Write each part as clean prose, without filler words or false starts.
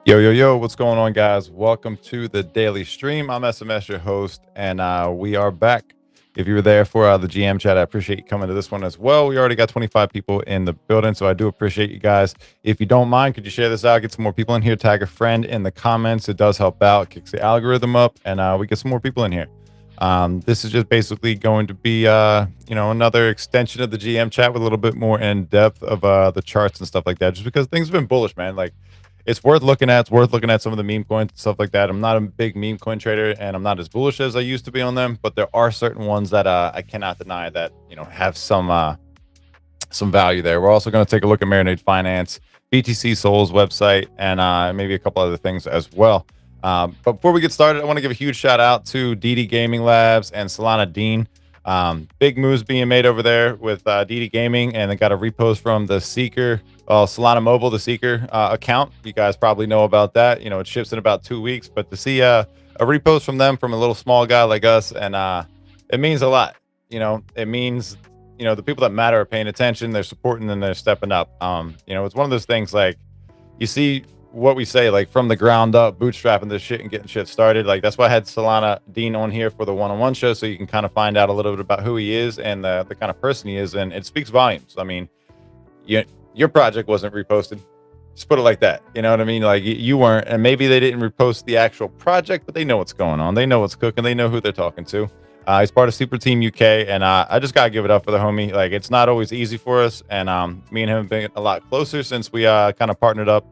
Yo, what's going on, guys? Welcome to the daily stream. I'm SMS, your host, and we are back. If you were there for the GM chat, I appreciate you coming to this one as well. We already got 25 people in the building, so I do appreciate you guys. If you don't mind, could you share this out, get some more people in here, tag a friend in the comments. It does help out, kicks the algorithm up, and we get some more people in here. This is just basically going to be, another extension of the GM chat with a little bit more in depth of the charts and stuff like that, just because things have been bullish, man. Like, it's worth looking at. It's worth looking at some of the meme coins and stuff like that. I'm not a big meme coin trader, and I'm not as bullish as I used to be on them, but there are certain ones that I cannot deny that, have some value there. We're also going to take a look at Marinade Finance, BTC Souls website, and maybe a couple other things as well. But before we get started, I want to give a huge shout out to DD Gaming Labs and Solana Dean. Big moves being made over there with DD Gaming, and they got a repost from the Seeker, Solana Mobile, the Seeker account. You guys probably know about that. It ships in about 2 weeks, but to see a repost from them, from a little small guy like us, and it means a lot. It means, the people that matter are paying attention, they're supporting, and they're stepping up. It's one of those things, like, you see what we say, like, from the ground up, bootstrapping this shit and getting shit started. Like, that's why I had Solana Dean on here for the one-on-one show, so you can kind of find out a little bit about who he is and the kind of person he is, and it speaks volumes. I mean, your project wasn't reposted. Just put it like that. You know what I mean? Like, you weren't, and maybe they didn't repost the actual project, but they know what's going on. They know what's cooking. They know who they're talking to. He's part of Super Team UK, and I just gotta give it up for the homie. Like, it's not always easy for us, and me and him have been a lot closer since we kind of partnered up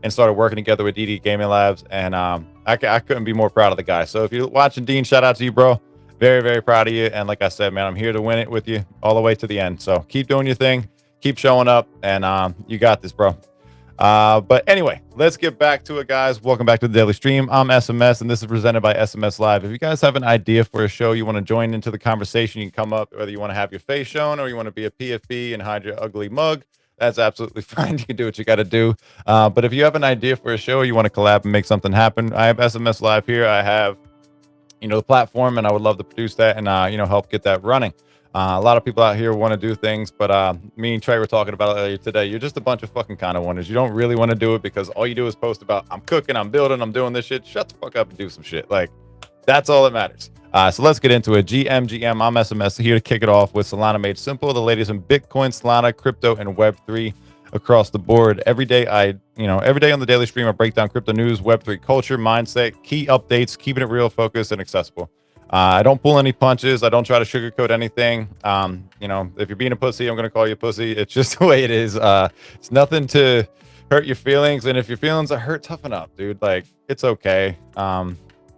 and started working together with DD Gaming Labs, and I couldn't be more proud of the guy. So if you're watching, Dean, shout out to you, bro. Very, very proud of you. And like I said, man, I'm here to win it with you all the way to the end. So keep doing your thing, keep showing up, and you got this, bro. But anyway, let's get back to it, guys. Welcome back to the daily stream. I'm SMS, and this is presented by SMS Live. If you guys have an idea for a show you want to join into the conversation, you can come up, whether you want to have your face shown or you want to be a PFP and hide your ugly mug. that's absolutely fine. You can do what you got to do. But if you have an idea for a show, or you want to collab and make something happen, I have SMS Live here. I have, the platform, and I would love to produce that and, help get that running. A lot of people out here want to do things, but me and Trey were talking about it earlier today. You're just a bunch of fucking kind of wonders. You don't really want to do it because all you do is post about, I'm cooking, I'm building, I'm doing this shit. Shut the fuck up and do some shit. Like, that's all that matters. So let's get into it. GM, I'm SMS here to kick it off with Solana Made Simple, the latest in Bitcoin, Solana, crypto, and Web3 across the board. Every day every day on the daily stream, I break down crypto news, Web3 culture, mindset, key updates, keeping it real, focused, and accessible. I don't pull any punches. I don't try to sugarcoat anything. If you're being a pussy, I'm going to call you a pussy. It's just the way it is. It's nothing to hurt your feelings. And if your feelings are hurt, toughen up, dude. Like, it's okay.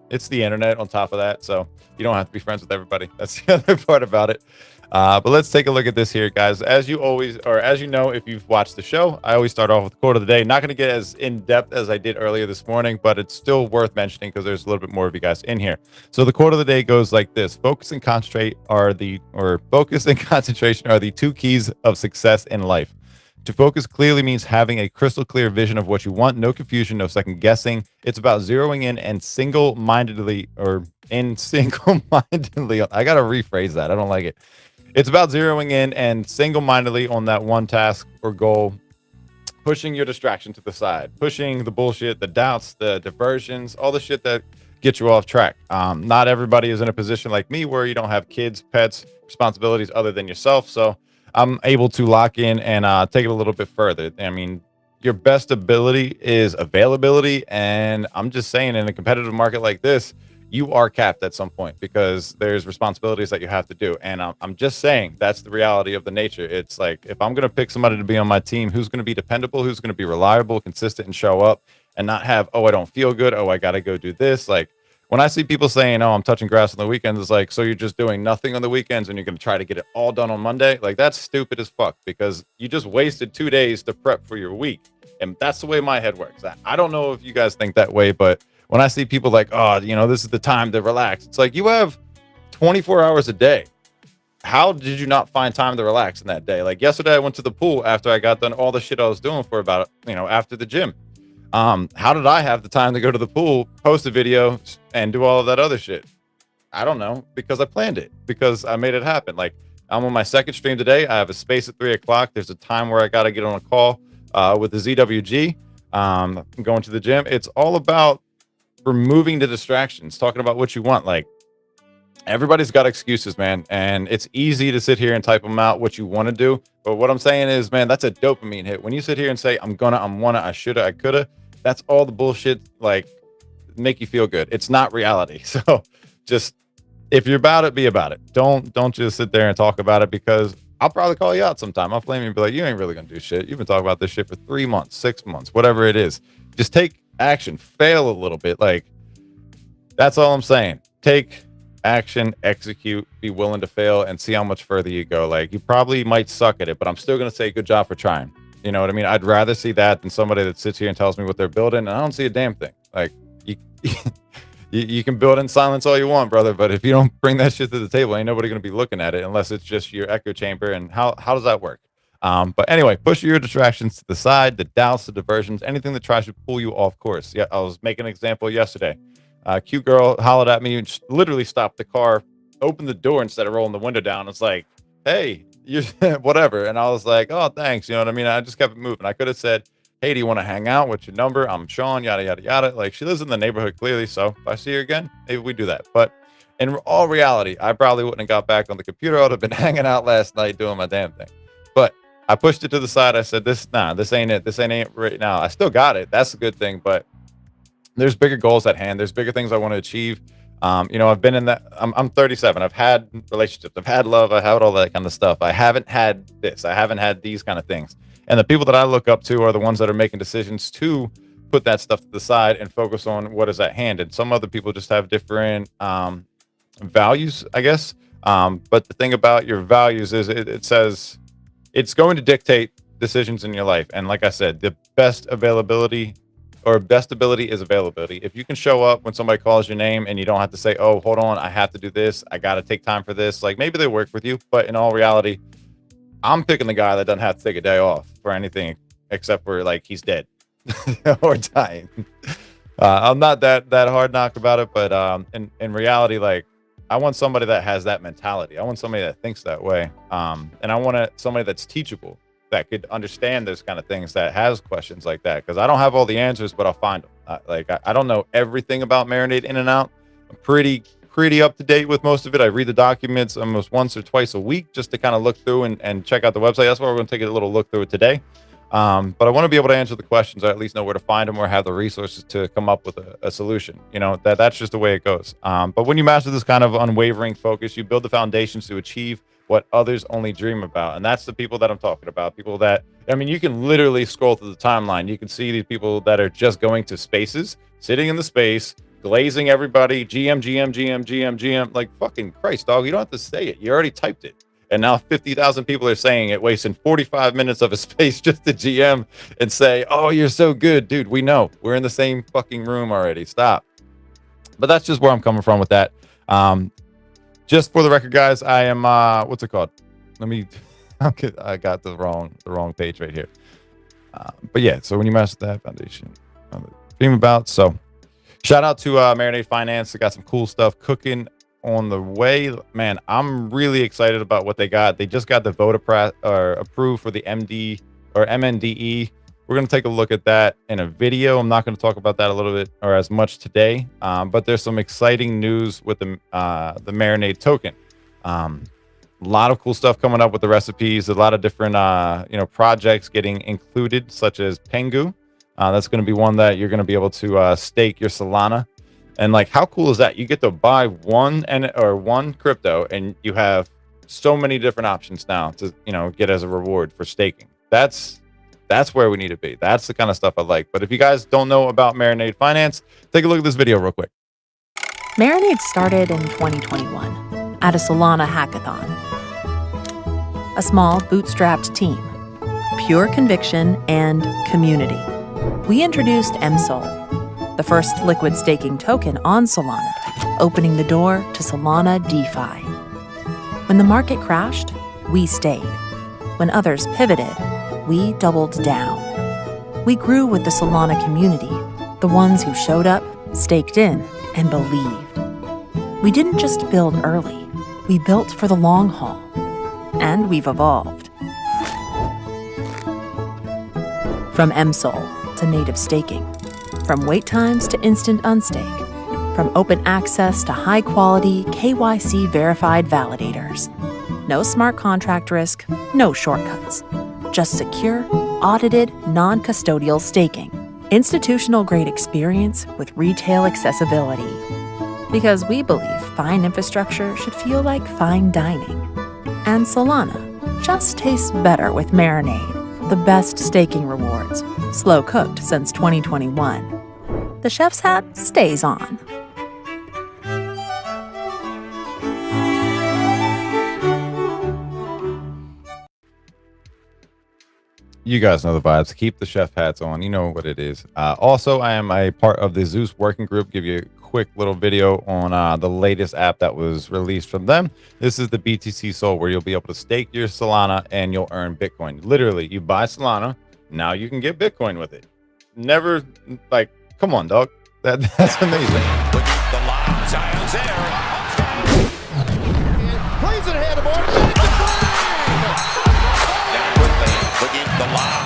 It's the internet on top of that. So you don't have to be friends with everybody. That's the other part about it. But let's take a look at this here, guys. As you know, if you've watched the show, I always start off with the quote of the day. Not going to get as in depth as I did earlier this morning, but it's still worth mentioning because there's a little bit more of you guys in here. So the quote of the day goes like this: focus and concentration are the two keys of success in life. To focus clearly means having a crystal clear vision of what you want, no confusion, no second guessing. It's about zeroing in and single-mindedly. I got to rephrase that. I don't like it. It's about zeroing in and single-mindedly on that one task or goal, pushing your distraction to the side, pushing the bullshit, the doubts, the diversions, all the shit that gets you off track. Not everybody is in a position like me where you don't have kids, pets, responsibilities other than yourself. So I'm able to lock in and take it a little bit further. I mean, your best ability is availability. And I'm just saying, in a competitive market like this, you are capped at some point because there's responsibilities that you have to do. And I'm just saying that's the reality of the nature. It's like, if I'm going to pick somebody to be on my team, who's going to be dependable, who's going to be reliable, consistent, and show up and not have, oh, I don't feel good. Oh, I got to go do this. Like, when I see people saying, oh, I'm touching grass on the weekends, it's like, so you're just doing nothing on the weekends and you're going to try to get it all done on Monday? Like, that's stupid as fuck because you just wasted 2 days to prep for your week. And that's the way my head works. I don't know if you guys think that way, but when I see people like, oh, this is the time to relax. It's like, you have 24 hours a day. How did you not find time to relax in that day? Like, yesterday I went to the pool after I got done all the shit I was doing for about, after the gym. How did I have the time to go to the pool, post a video, and do all of that other shit? I don't know, because I planned it, because I made it happen. Like, I'm on my second stream today. I have a space at 3:00. There's a time where I got to get on a call with the ZWG. I'm going to the gym. It's all about removing the distractions, talking about what you want. Like, everybody's got excuses, man, and it's easy to sit here and type them out what you want to do. But what I'm saying is, man, that's a dopamine hit. When you sit here and say, I'm wanna, I shoulda, I coulda, that's all the bullshit, like, make you feel good. It's not reality. So just, if you're about it, be about it. Don't just sit there and talk about it, because I'll probably call you out sometime. I'll flame you and be like, you ain't really gonna do shit. You've been talking about this shit for 3 months, 6 months, whatever it is. Just take action, fail a little bit. Like, that's all I'm saying. Take action, execute, be willing to fail, and see how much further you go. Like, you probably might suck at it, but I'm still going to say good job for trying. You know what I mean? I'd rather see that than somebody that sits here and tells me what they're building, and I don't see a damn thing. Like, you can build in silence all you want, brother, but if you don't bring that shit to the table, ain't nobody going to be looking at it unless it's just your echo chamber. And how does that work? But anyway, push your distractions to the side, the doubts, the diversions, anything that tries to pull you off course. Yeah, I was making an example yesterday. Cute girl hollered at me and literally stopped the car, opened the door instead of rolling the window down. It's like, hey, you're whatever. And I was like, oh, thanks. You know what I mean? I just kept it moving. I could have said, hey, do you want to hang out? What's your number? I'm Sean, yada, yada, yada. Like, she lives in the neighborhood, clearly. So if I see her again, maybe we do that. But in all reality, I probably wouldn't have got back on the computer. I would have been hanging out last night doing my damn thing. But I pushed it to the side. I said, this ain't it. This ain't it right now. I still got it. That's a good thing. But there's bigger goals at hand. There's bigger things I want to achieve. I've been in that. I'm 37. I've had relationships. I've had love. I had all that kind of stuff. I haven't had this. I haven't had these kind of things. And the people that I look up to are the ones that are making decisions to put that stuff to the side and focus on what is at hand. And some other people just have different values, I guess. But the thing about your values is it says it's going to dictate decisions in your life. And like I said, the best ability is availability. If you can show up when somebody calls your name and you don't have to say, oh, hold on, I have to do this, I got to take time for this. Like, maybe they work with you, but in all reality, I'm picking the guy that doesn't have to take a day off for anything except for like he's dead or dying. I'm not that hard knock about it, but in reality, like I want somebody that has that mentality. I want somebody that thinks that way, and I want somebody that's teachable, that could understand those kind of things, that has questions like that. Because I don't have all the answers, but I'll find them. I don't know everything about Marinade in and out. I'm pretty up to date with most of it. I read the documents almost once or twice a week just to kind of look through and check out the website. That's why we're going to take a little look through it today. But I want to be able to answer the questions, or at least know where to find them, or have the resources to come up with a solution. You know, that's just the way it goes. But when you master this kind of unwavering focus, you build the foundations to achieve what others only dream about. And that's the people that I'm talking about. People that, I mean, you can literally scroll through the timeline. You can see these people that are just going to spaces, sitting in the space, glazing everybody, GM. Like, fucking Christ, dog. You don't have to say it. You already typed it. And now 50,000 people are saying it, wasting 45 minutes of a space just to GM and say, oh, you're so good. Dude, we know. We're in the same fucking room already. Stop. But that's just where I'm coming from with that. Just for the record, guys, I am, what's it called? Let me, I got the wrong page right here. But yeah, so when you master that foundation, dream about. So shout out to Marinade Finance. They got some cool stuff cooking on the way, man. I'm really excited about what they got. They just got the vote approved for the MD or MNDE. We're going to take a look at that in a video. I'm not going to talk about that a little bit or as much today, but there's some exciting news with the Marinade token. A lot of cool stuff coming up with the recipes. A lot of different projects getting included, such as Pengu. That's going to be one that you're going to be able to stake your Solana. And like, how cool is that? You get to buy one crypto, and you have so many different options now to, get as a reward for staking. That's where we need to be. That's the kind of stuff I like. But if you guys don't know about Marinade Finance, take a look at this video real quick. Marinade started in 2021 at a Solana hackathon. A small, bootstrapped team, pure conviction, and community. We introduced MSOL, the first liquid staking token on Solana, opening the door to Solana DeFi. When the market crashed, we stayed. When others pivoted, we doubled down. We grew with the Solana community, the ones who showed up, staked in, and believed. We didn't just build early, we built for the long haul. And we've evolved. From MSOL to native staking, from wait times to instant unstake, from open access to high-quality KYC verified validators. No smart contract risk, no shortcuts. Just secure, audited, non-custodial staking. Institutional-grade experience with retail accessibility. Because we believe fine infrastructure should feel like fine dining. And Solana just tastes better with Marinade, the best staking rewards, slow cooked since 2021. The chef's hat stays on. You guys know the vibes. Keep the chef hats on. You know what it is. Also, I am a part of the Zeus working group. Give you a quick little video on the latest app that was released from them. This is the BTC Soul, where you'll be able to stake your Solana and you'll earn Bitcoin. Literally, you buy Solana, now you can get Bitcoin with it. Never, like, come on, dog. That's amazing. The lob, Zions there. Plays it ahead of him. Down quickly, looking the lob.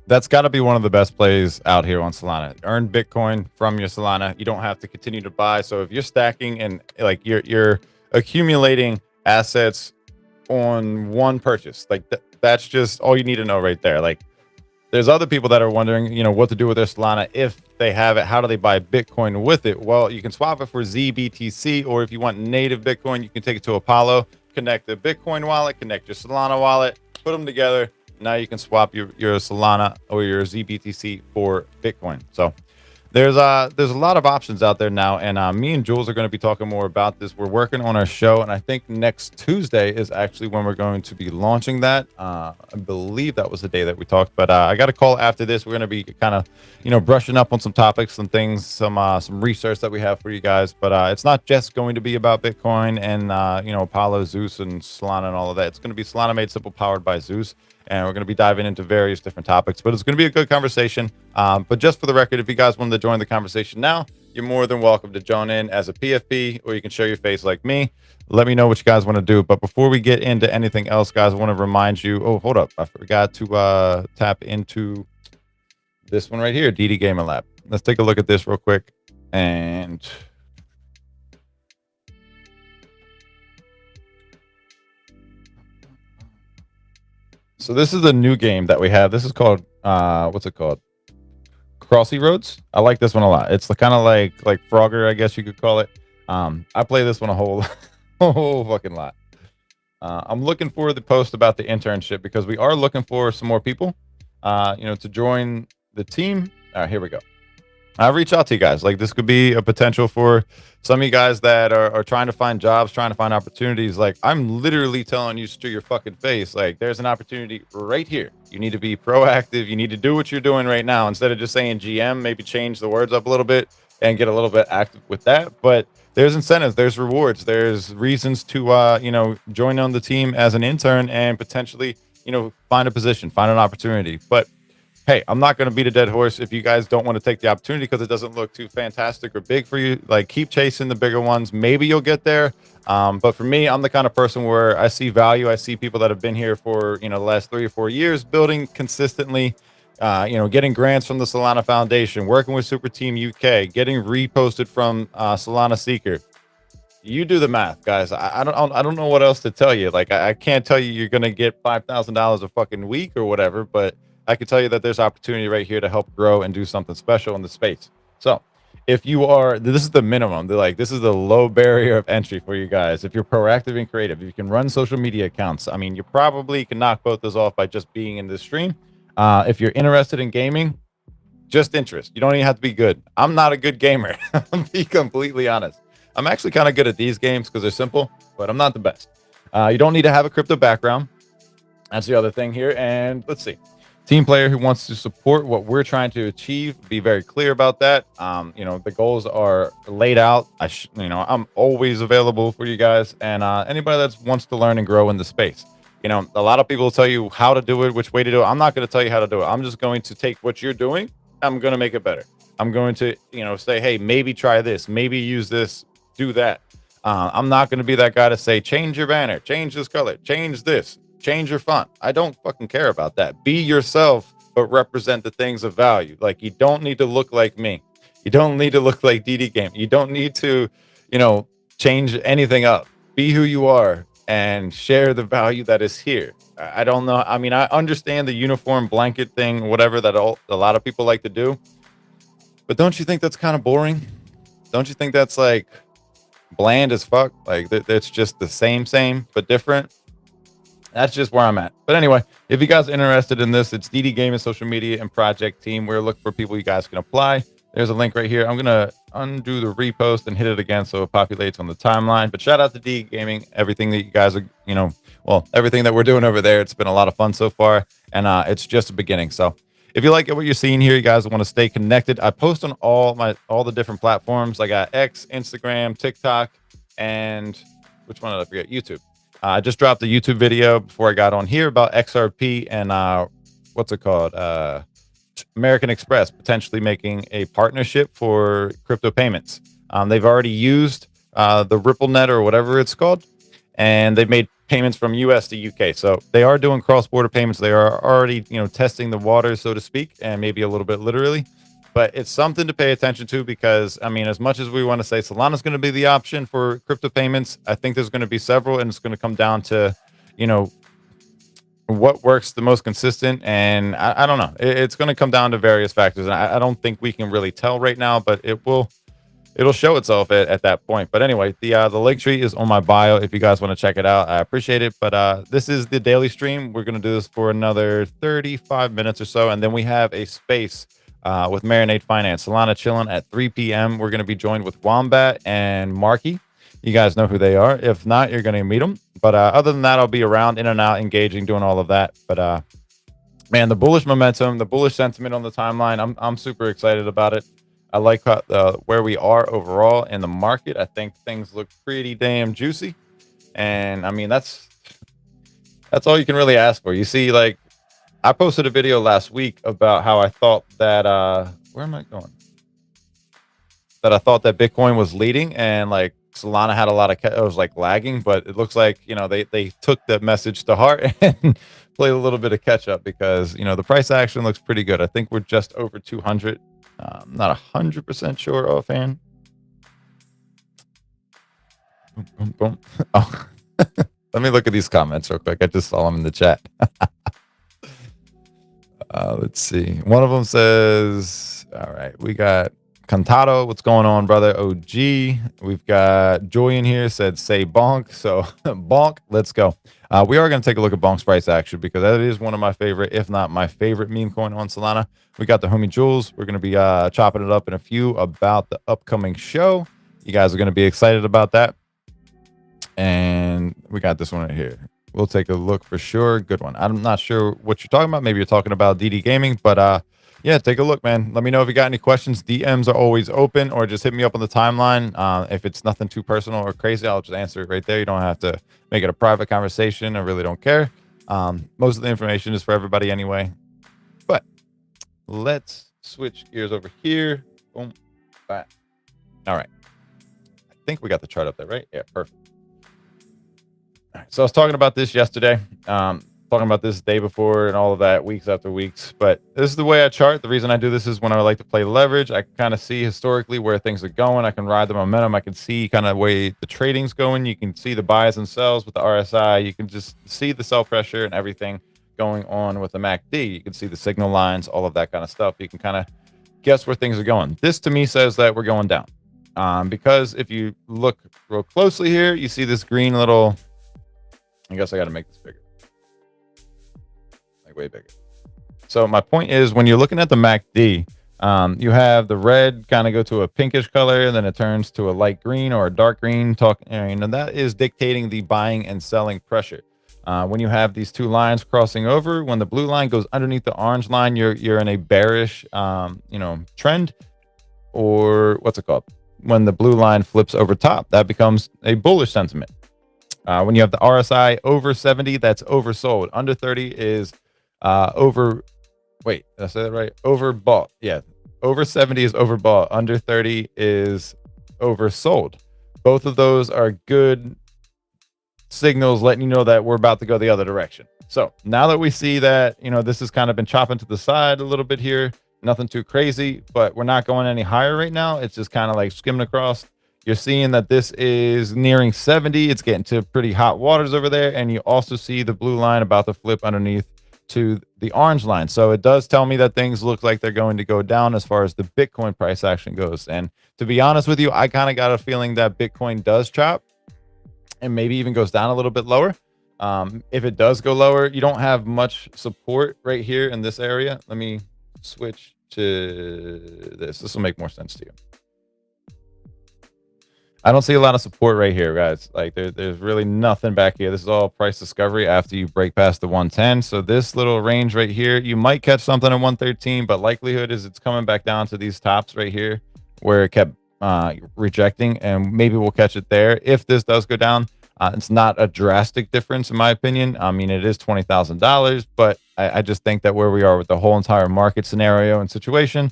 That's got to be one of the best plays out here on Solana. Earn Bitcoin from your Solana. You don't have to continue to buy. So if you're stacking and like you're accumulating assets on one purchase, like that's just all you need to know right there. Like there's other people that are wondering, what to do with their Solana if they have it. How do they buy Bitcoin with it? Well, you can swap it for ZBTC, or if you want native Bitcoin, you can take it to Apollo, connect the Bitcoin wallet, connect your Solana wallet, put them together. Now you can swap your Solana or your ZBTC for Bitcoin. So there's a lot of options out there now, and me and Jules are going to be talking more about this. We're working on our show, and I think next Tuesday is actually when we're going to be launching that. I believe that was the day that we talked, but I got a call after this. We're going to be kind of brushing up on some topics, some things, some research that we have for you guys. But it's not just going to be about Bitcoin and Apollo, Zeus, and Solana and all of that. It's going to be Solana Made Simple, powered by Zeus. And we're going to be diving into various different topics, but it's going to be a good conversation. But just for the record, if you guys wanted to join the conversation now, you're more than welcome to join in as a PFP, or you can show your face like me. Let me know what you guys want to do. But before we get into anything else, guys, I want to remind you. Oh, hold up. I forgot to tap into this one right here, DD Gaming Lab. Let's take a look at this real quick. And so this is a new game that we have. This is called what's it called? Crossy Roads. I like this one a lot. It's kind of like Frogger, I guess you could call it. I play this one a whole fucking lot. I'm looking for the post about the internship because we are looking for some more people to join the team. All right, here we go. I'll reach out to you guys. This could be a potential for some of you guys that are trying to find jobs, trying to find opportunities. I'm literally telling you to your fucking face, there's an opportunity right here. You need to be proactive. You need to do what you're doing right now. Instead of just saying GM, maybe change the words up a little bit and get a little bit active with that. But there's incentives, there's rewards, there's reasons to, join on the team as an intern and potentially, find a position, find an opportunity. But hey, I'm not going to beat a dead horse if you guys don't want to take the opportunity because it doesn't look too fantastic or big for you. Keep chasing the bigger ones. Maybe you'll get there. But for me, I'm the kind of person where I see value. I see people that have been here for, the last 3 or 4 years, building consistently, getting grants from the Solana Foundation, working with Super Team UK, getting reposted from Solana Seeker. You do the math, guys. I don't know what else to tell you. I can't tell you you're going to get $5,000 a fucking week or whatever, but I can tell you that there's opportunity right here to help grow and do something special in the space. So if you are, this is the minimum. This is the low barrier of entry for you guys. If you're proactive and creative, if you can run social media accounts, you probably can knock both those off by just being in this stream. If you're interested in gaming, just interest. You don't even have to be good. I'm not a good gamer. I'll be completely honest. I'm actually kind of good at these games because they're simple, but I'm not the best. You don't need to have a crypto background. That's the other thing here. And let's see. Team player who wants to support what we're trying to achieve. Be very clear about that. The goals are laid out. I'm always available for you guys and anybody that wants to learn and grow in the space. A lot of people will tell you how to do it, which way to do it. I'm not going to tell you how to do it. I'm just going to take what you're doing. I'm going to make it better. I'm going to, say, hey, maybe try this, maybe use this, do that. I'm not going to be that guy to say, change your banner, change this color, change this. Change your font. I don't fucking care about that. Be yourself, but represent the things of value. You don't need to look like me. You don't need to look like DD Game. You don't need to, change anything up. Be who you are and share the value that is here. I don't know. I understand the uniform blanket thing, whatever that a lot of people like to do. But don't you think that's kind of boring? Don't you think that's bland as fuck? It's just the same, but different. That's just where I'm at. But anyway, if you guys are interested in this, it's DD Gaming social media and project team. We're looking for people you guys can apply. There's a link right here. I'm going to undo the repost and hit it again so it populates on the timeline. But shout out to DD Gaming, everything that you guys are, everything that we're doing over there. It's been a lot of fun so far, and it's just a beginning. So if you like what you're seeing here, you guys want to stay connected. I post on all the different platforms. I got X, Instagram, TikTok, and which one did I forget? YouTube. I just dropped a YouTube video before I got on here about XRP and what's it called? American Express potentially making a partnership for crypto payments. They've already used the RippleNet or whatever it's called, and they've made payments from US to UK. So they are doing cross-border payments. They are already, testing the waters, so to speak, and maybe a little bit literally. But it's something to pay attention to because, as much as we want to say Solana's going to be the option for crypto payments, I think there's going to be several, and it's going to come down to, what works the most consistent, and I don't know. It's going to come down to various factors, and I don't think we can really tell right now, but it'll show itself at that point. But anyway, the link tree is on my bio if you guys want to check it out. I appreciate it. But this is the daily stream. We're going to do this for another 35 minutes or so, and then we have a space with Marinade Finance. Solana chilling at 3 p.m. We're going to be joined with Wombat and Marky. You guys know who they are. If not, you're going to meet them. But other than that, I'll be around, in and out, engaging, doing all of that. But man, the bullish momentum, the bullish sentiment on the timeline, I'm super excited about it. I like where we are overall in the market. I think things look pretty damn juicy. And I mean, that's all you can really ask for. You see, like, I posted a video last week about how I thought that, where am I going? That I thought that Bitcoin was leading, and like Solana had a lot of, it was like lagging, but it looks like, you know, they took the message to heart and played a little bit of catch up, because, you know, the price action looks pretty good. I think we're just over 200. I'm not 100% sure offhand. Boom, boom, boom. Oh, let me look at these comments real quick. I just saw them in the chat. Let's see. One of them says, all right, we got Cantado. What's going on, brother? OG. We've got Julian here, said, say bonk. So bonk, let's go. We are going to take a look at Bonk's price action, because that is one of my favorite, if not my favorite meme coin on Solana. We got the homie Jules. We're going to be chopping it up in a few about the upcoming show. You guys are going to be excited about that. And we got this one right here. We'll take a look for sure. Good one. I'm not sure what you're talking about. Maybe you're talking about DD Gaming, but yeah, take a look, man. Let me know if you got any questions. DMs are always open, or just hit me up on the timeline. If it's nothing too personal or crazy, I'll just answer it right there. You don't have to make it a private conversation. I really don't care. Most of the information is for everybody anyway. But let's switch gears over here. Boom. Back. All right. I think we got the chart up there, right? Yeah, perfect. All right. So I was talking about this yesterday. Talking about this day before and all of that, weeks after weeks. But this is the way I chart. The reason I do this is when I like to play leverage, I kind of see historically where things are going. I can ride the momentum. I can see kind of way the trading's going. You can see the buys and sells with the RSI. You can just see the sell pressure and everything going on with the MACD. You can see the signal lines, all of that kind of stuff. You can kind of guess where things are going. This to me says that we're going down. Because if you look real closely here, you see this green little, I guess I got to make this bigger. Way bigger. So my point is, when you're looking at the MACD, you have the red kind of go to a pinkish color, and then it turns to a light green or a dark green. And that is dictating the buying and selling pressure. When you have these two lines crossing over, when the blue line goes underneath the orange line, you're in a bearish, trend, or what's it called? When the blue line flips over top, that becomes a bullish sentiment. When you have the RSI over 70, that's oversold. Under 30 is wait, did I say that right? Overbought. Yeah. Over 70 is overbought. Under 30 is oversold. Both of those are good signals letting you know that we're about to go the other direction. So now that we see that, this has kind of been chopping to the side a little bit here, nothing too crazy, but we're not going any higher right now. It's just kind of like skimming across. You're seeing that this is nearing 70. It's getting to pretty hot waters over there. And you also see the blue line about to flip underneath to the orange line. So it does tell me that things look like they're going to go down as far as the Bitcoin price action goes. And to be honest with you, I kind of got a feeling that Bitcoin does chop and maybe even goes down a little bit lower. If it does go lower, you don't have much support right here in this area. Let me switch to this. This will make more sense to you. I don't see a lot of support right here, guys. Like there's really nothing back here. This is all price discovery after you break past the 110. So this little range right here, you might catch something at 113, but likelihood is it's coming back down to these tops right here where it kept rejecting, and maybe we'll catch it there. If this does go down, it's not a drastic difference in my opinion. I mean, it is $20,000, but I just think that where we are with the whole entire market scenario and situation,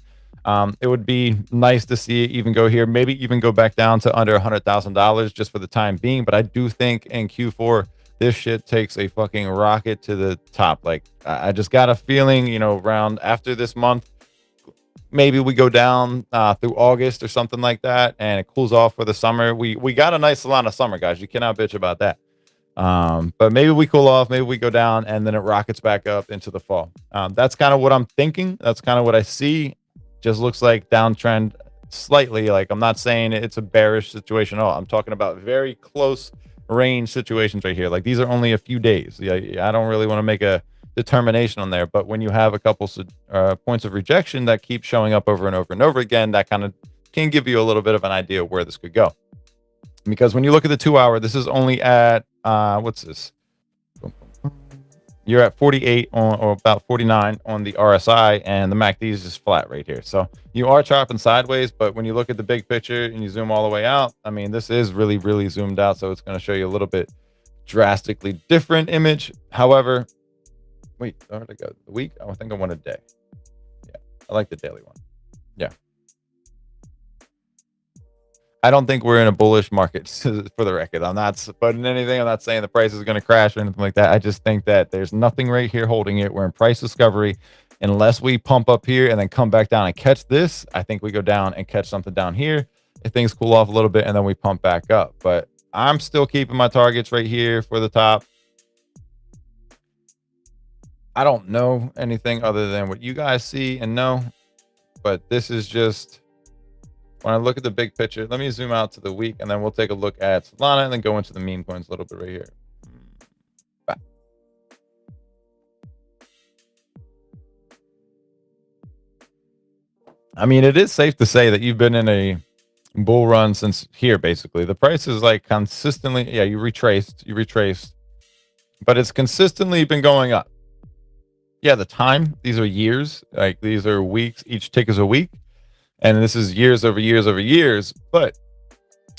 it would be nice to see it even go here, maybe even go back down to under $100,000 just for the time being. But I do think in Q4, this shit takes a fucking rocket to the top. Like I just got a feeling, around after this month, maybe we go down through August or something like that, and it cools off for the summer. We got a nice Solana summer, guys. You cannot bitch about that. But maybe we cool off, maybe we go down, and then it rockets back up into the fall. That's kind of what I'm thinking. That's kind of what I see. Just looks like downtrend slightly. Like, I'm not saying it's a bearish situation at all. I'm talking about very close range situations right here. Like, these are only a few days. Yeah, I don't really want to make a determination on there, but when you have a couple points of rejection that keep showing up over and over and over again, that kind of can give you a little bit of an idea of where this could go. Because when you look at the 2 hour, this is only at what's this? You're at 48 or about 49 on the RSI, and the MACD is just flat right here. So you are chopping sideways, but when you look at the big picture and you zoom all the way out, I mean, this is really, really zoomed out. So it's going to show you a little bit drastically different image. However, wait, where did I go? The week? I think I want a day. Yeah, I like the daily one. Yeah. I don't think we're in a bullish market, for the record. I'm not putting anything. I'm not saying the price is going to crash or anything like that. I just think that there's nothing right here holding it. We're in price discovery. Unless we pump up here and then come back down and catch this, I think we go down and catch something down here. If things cool off a little bit, and then we pump back up. But I'm still keeping my targets right here for the top. I don't know anything other than what you guys see and know. But this is just... When I look at the big picture, let me zoom out to the week, and then we'll take a look at Solana and then go into the meme coins a little bit right here. Back. I mean, it is safe to say that you've been in a bull run since here, basically. The price is like consistently, yeah, you retraced, but it's consistently been going up. Yeah, the time, these are years, like these are weeks, each tick is a week. And this is years over years over years. But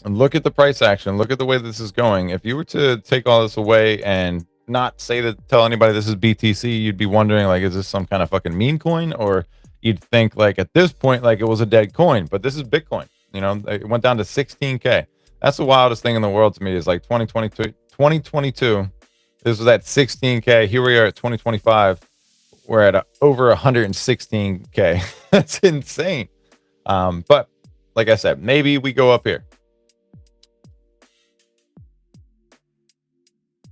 look at the price action. Look at the way this is going. If you were to take all this away and not tell anybody this is BTC, you'd be wondering, like, is this some kind of fucking meme coin? Or you'd think, like, at this point, like, it was a dead coin. But this is Bitcoin. You know, it went down to 16K. That's the wildest thing in the world to me, is like 2022. This was at 16K. Here we are at 2025. We're at over 116K. That's insane. But like I said, maybe we go up here.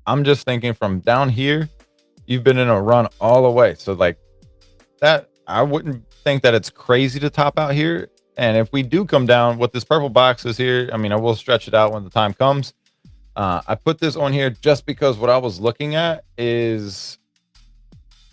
I'm just thinking from down here, you've been in a run all the way. So like that, I wouldn't think that it's crazy to top out here. And if we do come down, what this purple box is here, I mean, I will stretch it out when the time comes. I put this on here just because what I was looking at is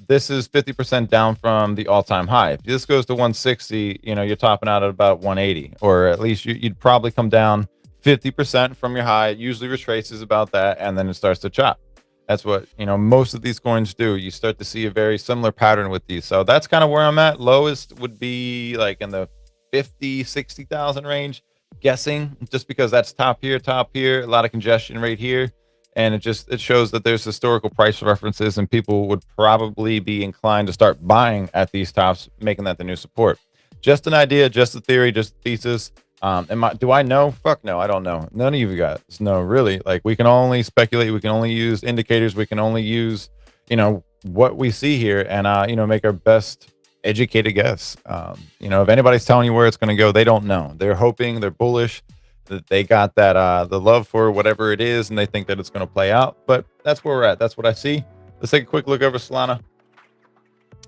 this is 50% down from the all-time high. If this goes to 160, you know, you're topping out at about 180, or at least you'd probably come down 50% from your high. It usually retraces about that, and then it starts to chop. That's what, you know, most of these coins do. You start to see a very similar pattern with these. So that's kind of where I'm at. Lowest would be like in the 50, 60,000 range, guessing, just because that's top here, a lot of congestion right here. And it shows that there's historical price references, and people would probably be inclined to start buying at these tops, making that the new support. Just an idea, just a theory, just a thesis. Do I know? Fuck no, I don't know. None of you guys know, really. Like, we can only speculate. We can only use indicators. We can only use, you know, what we see here, and you know, make our best educated guess. You know, if anybody's telling you where it's going to go, they don't know. They're hoping, they're bullish, that they got that the love for whatever it is, and they think that it's going to play out. But that's where we're at. That's what I see. Let's take a quick look over Solana.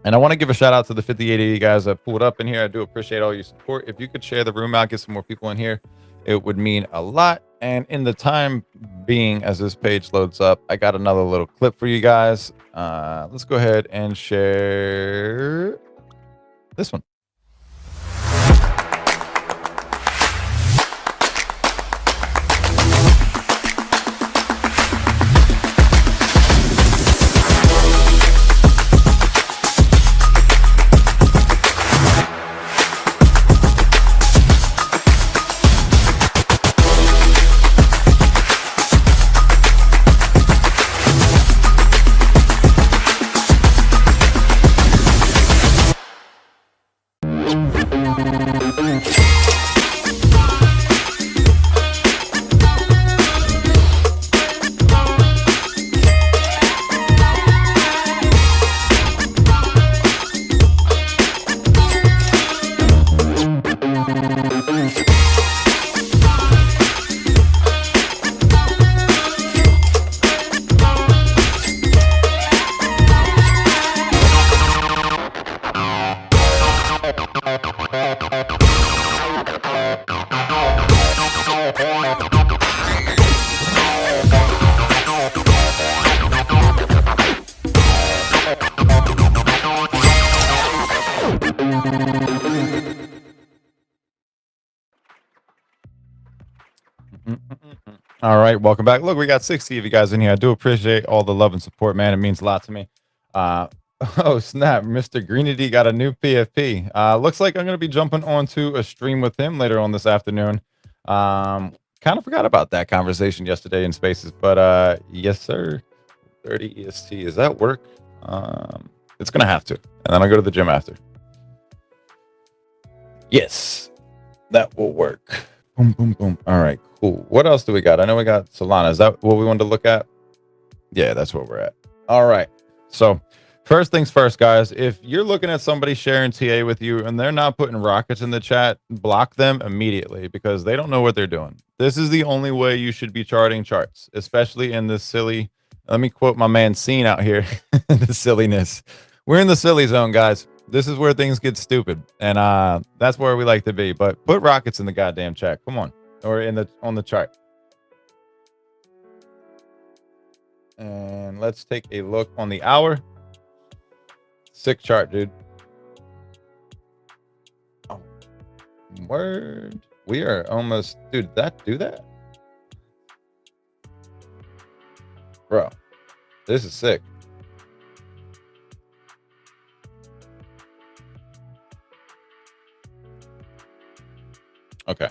And I want to give a shout out to the 5880 guys that pulled up in here. I do appreciate all your support. If you could share the room out, get some more people in here, it would mean a lot. And in the time being, as this page loads up, I got another little clip for you guys. Let's go ahead and share this one. All right, welcome back. Look, we got 60 of you guys in here. I do appreciate all the love and support, man. It means a lot to me. Oh snap, Mr. Greenity got a new PFP. Looks like I'm gonna be jumping onto a stream with him later on this afternoon. Kind of forgot about that conversation yesterday in Spaces, but yes, sir. 30 EST. Is that work? It's gonna have to, and then I'll go to the gym after. Yes, that will work. Boom, boom, boom. All right, cool. What else do we got? I know we got Solana. Is that what we wanted to look at? Yeah, that's where we're at. All right. So first things first, guys, if you're looking at somebody sharing TA with you and they're not putting rockets in the chat, block them immediately because they don't know what they're doing. This is the only way you should be charting charts, especially in this silly, let me quote my man Scene out here, the silliness. We're in the silly zone, guys. This is where things get stupid, and that's where we like to be. But put rockets in the goddamn chat. Come on, or on the chart. And let's take a look on the hour. Sick chart, dude. Oh, word. We are almost, dude. Do that, bro. This is sick. Okay.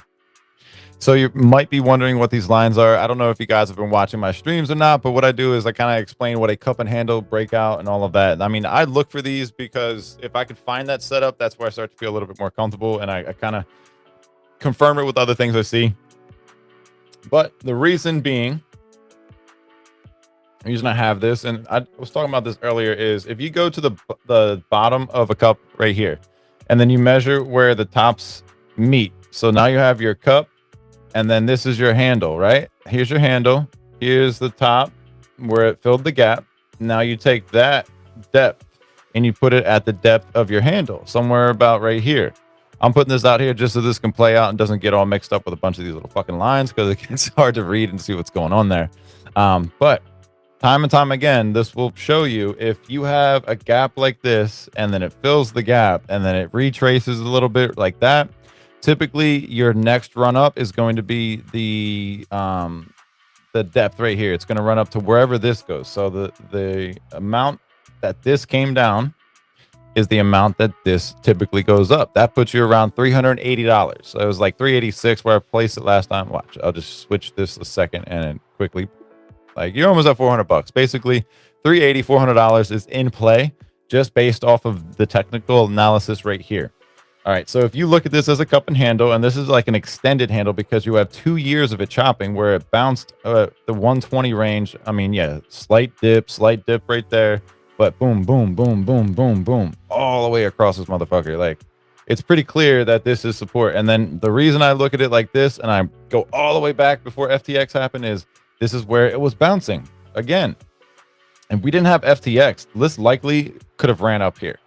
So you might be wondering what these lines are. I don't know if you guys have been watching my streams or not, but what I do is I kind of explain what a cup and handle breakout and all of that. I mean, I look for these because if I could find that setup, that's where I start to feel a little bit more comfortable, and I kind of confirm it with other things I see. But the reason being, the reason I have this, and I was talking about this earlier, is if you go to the bottom of a cup right here, and then you measure where the tops meet. So now you have your cup, and then this is your handle, right? Here's your handle. Here's the top where it filled the gap. Now you take that depth and you put it at the depth of your handle, somewhere about right here. I'm putting this out here just so this can play out and doesn't get all mixed up with a bunch of these little fucking lines because it gets hard to read and see what's going on there. But time and time again, this will show you if you have a gap like this and then it fills the gap and then it retraces a little bit like that. Typically, your next run up is going to be the depth right here. It's going to run up to wherever this goes. So the amount that this came down is the amount that this typically goes up. That puts you around $380. So it was like $386 where I placed it last time. Watch, I'll just switch this a second and then quickly, like you're almost at $400. Basically, $400 is in play just based off of the technical analysis right here. All right, so if you look at this as a cup and handle, and this is like an extended handle because you have 2 years of it chopping where it bounced the 120 range. I mean, yeah, slight dip right there, but boom, boom, boom, boom, boom, boom, all the way across this motherfucker. Like, it's pretty clear that this is support. And then the reason I look at it like this and I go all the way back before FTX happened is this is where it was bouncing again. And we didn't have FTX. This likely could have ran up here.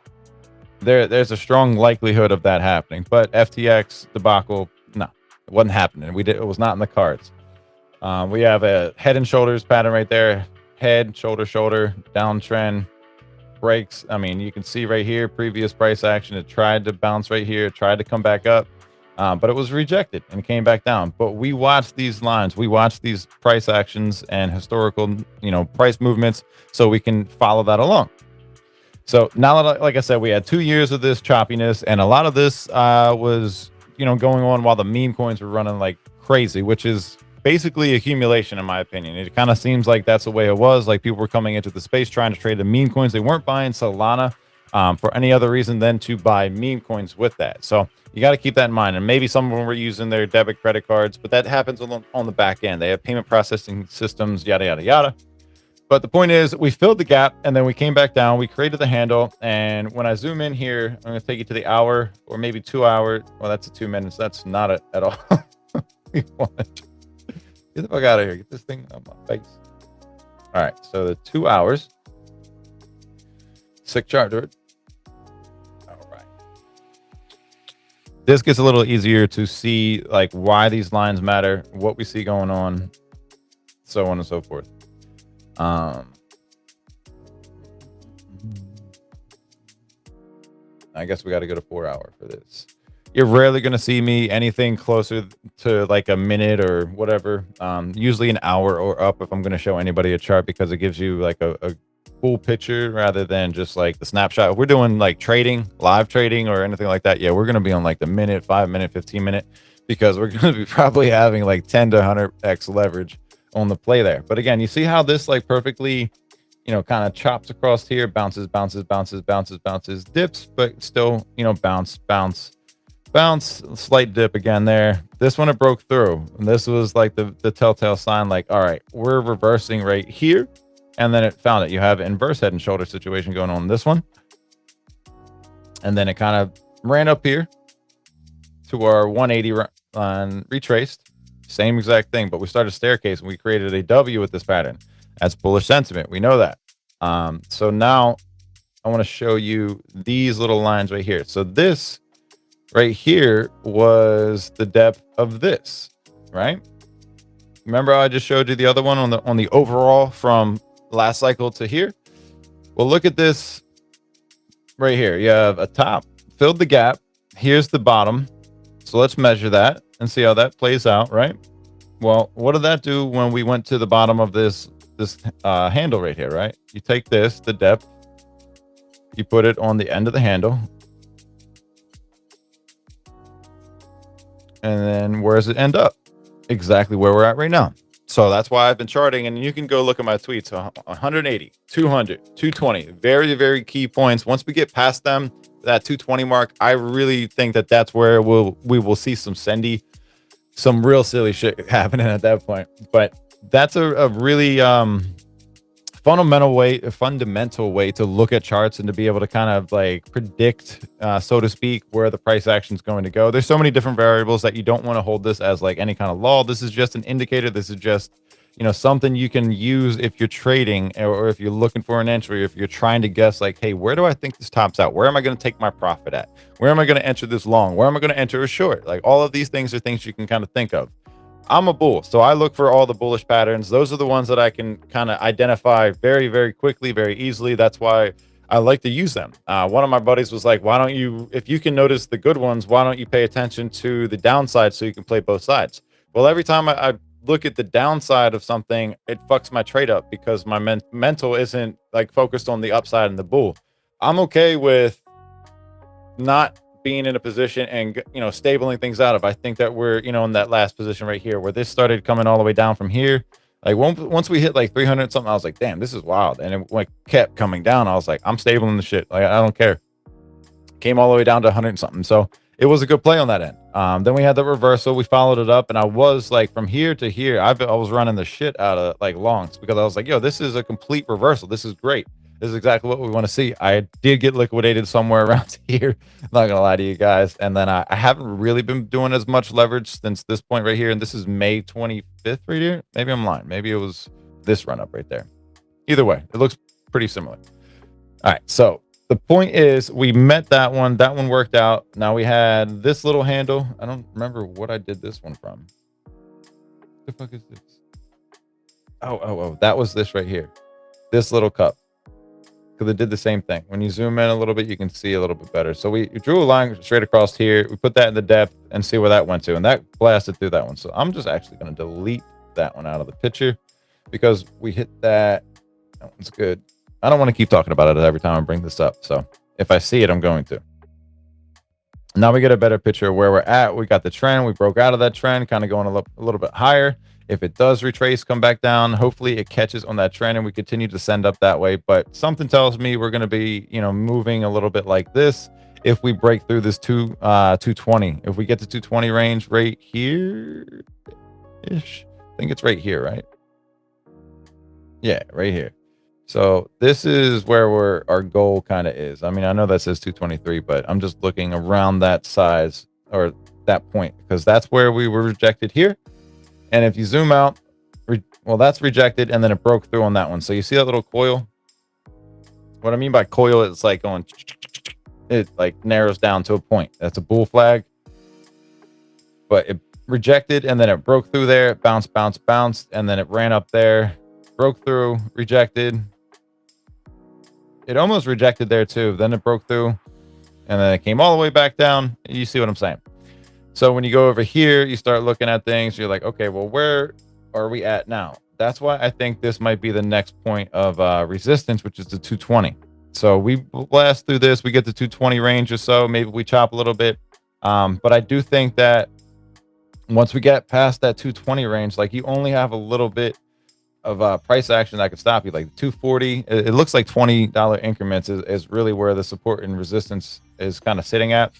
There's a strong likelihood of that happening, but FTX debacle, no, it wasn't happening. It was not in the cards. We have a head and shoulders pattern right there. Head, shoulder, downtrend, breaks. I mean, you can see right here, previous price action. It tried to bounce right here, tried to come back up, but it was rejected and came back down. But we watched these lines. We watched these price actions and historical, price movements so we can follow that along. So now that, like I said, we had 2 years of this choppiness, and a lot of this was, going on while the meme coins were running like crazy, which is basically accumulation, in my opinion. It kind of seems like that's the way it was. Like people were coming into the space trying to trade the meme coins. They weren't buying Solana for any other reason than to buy meme coins with that. So you got to keep that in mind. And maybe some of them were using their debit credit cards, but that happens on the back end. They have payment processing systems, yada, yada, yada. But the point is, we filled the gap, and then we came back down. We created the handle, and when I zoom in here, I'm going to take you to the hour or maybe 2 hours. Well, that's 2 minutes. That's not it at all. Get the fuck out of here. Get this thing on my face. All right, so the 2 hours. Sick chart, dude. All right. This gets a little easier to see, like, why these lines matter, what we see going on, so on and so forth. I guess we got to go to 4 hour for this. You're rarely going to see me anything closer to like a minute or whatever. Usually an hour or up if I'm going to show anybody a chart, because it gives you like a full picture rather than just like the snapshot. If we're doing like trading, live trading or anything like that, yeah, we're going to be on like the minute, 5 minute, 15 minute, because we're going to be probably having like 10 to 100x leverage on the play there. But again, you see how this like perfectly, you know, kind of chops across here, bounces, dips, but still, you know, bounce, slight dip again there. This one, it broke through, and this was like the telltale sign, like, all right, we're reversing right here, and then it found it. You have an inverse head and shoulder situation going on in this one, and then it kind of ran up here to our 180 line, retraced, same exact thing, but we started staircase and we created a W with this pattern. That's bullish sentiment, we know that. So now I want to show you these little lines right here. So this right here was the depth of this, right? Remember I just showed you the other one on the overall from last cycle to here? Well, look at this right here. You have a top, filled the gap. Here's the bottom. So let's measure that and see how that plays out, right? Well, what did that do when we went to the bottom of this handle right here, right? You take this, the depth, you put it on the end of the handle, and then where does it end up? Exactly where we're at right now. So that's why I've been charting, and you can go look at my tweets. 180, 200, 220, very, very key points. Once we get past them, that 220 mark, I really think that that's where we will see some real silly shit happening at that point. But that's a really fundamental way to look at charts and to be able to kind of like predict, so to speak, where the price action is going to go. There's so many different variables that you don't want to hold this as like any kind of law. This is just an indicator. This is just, you know, something you can use if you're trading, or if you're looking for an entry, if you're trying to guess like, hey, where do I think this tops out? Where am I going to take my profit at? Where am I going to enter this long? Where am I going to enter a short? Like, all of these things are things you can kind of think of. I'm a bull, so I look for all the bullish patterns. Those are the ones that I can kind of identify very, very quickly, very easily. That's why I like to use them. One of my buddies was like, why don't you, if you can notice the good ones, why don't you pay attention to the downside so you can play both sides? Well, every time I look at the downside of something, it fucks my trade up, because my mental isn't like focused on the upside and the bull. I'm okay with not being in a position and, you know, stabling things out. If I think that we're, you know, in that last position right here where this started coming all the way down from here, like once we hit like 300 something, I was like, damn, this is wild. And it like kept coming down. I was like, I'm stabling the shit. Like, I don't care. Came all the way down to 100 and something. So it was a good play on that end. Then we had the reversal. We followed it up, and I was like, from here to here, I was running the shit out of like longs, because I was like, yo, this is a complete reversal. This is great. This is exactly what we want to see. I did get liquidated somewhere around here. Not gonna lie to you guys. And then I haven't really been doing as much leverage since this point right here. And this is May 25th right here. Maybe I'm lying. Maybe it was this run up right there. Either way, it looks pretty similar. All right. So the point is, we met that one. That one worked out. Now we had this little handle. I don't remember what I did this one from. What the fuck is this? Oh, that was this right here. This little cup. Because it did the same thing. When you zoom in a little bit, you can see a little bit better. So we drew a line straight across here. We put that in the depth and see where that went to. And that blasted through that one. So I'm just actually going to delete that one out of the picture, because we hit that. That one's good. I don't want to keep talking about it every time I bring this up. So if I see it, I'm going to. Now we get a better picture of where we're at. We got the trend. We broke out of that trend, kind of going a little bit higher. If it does retrace, come back down, hopefully it catches on that trend and we continue to send up that way. But something tells me we're going to be, you know, moving a little bit like this if we break through this 220. If we get to 220 range right here ish, I think it's right here, right? Yeah, right here. So this is where our goal kind of is. I mean, I know that says 223, but I'm just looking around that size or that point, because that's where we were rejected here. And if you zoom out, well, that's rejected, and then it broke through on that one. So you see that little coil? What I mean by coil, it's like going, it like narrows down to a point. That's a bull flag. But it rejected, and then it broke through there, it bounced, and then it ran up there, broke through, rejected. It almost rejected there too. Then it broke through, and then it came all the way back down. You see what I'm saying? So when you go over here, you start looking at things. You're like, okay, well, where are we at now? That's why I think this might be the next point of resistance, which is the 220. So we blast through this. We get the 220 range or so. Maybe we chop a little bit. But I do think that once we get past that 220 range, like you only have a little bit of price action that could stop you. Like 240, it looks like $20 increments is really where the support and resistance is kind of sitting at.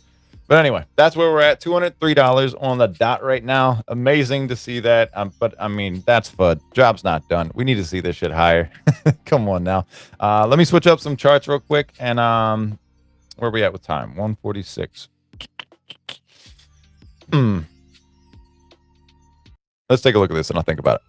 But anyway, that's where we're at. $203 on the dot right now. Amazing to see that. But I mean, that's FUD. Job's not done. We need to see this shit higher. Come on now. Let me switch up some charts real quick. And where are we at with time? 146. Let's take a look at this and I'll think about it.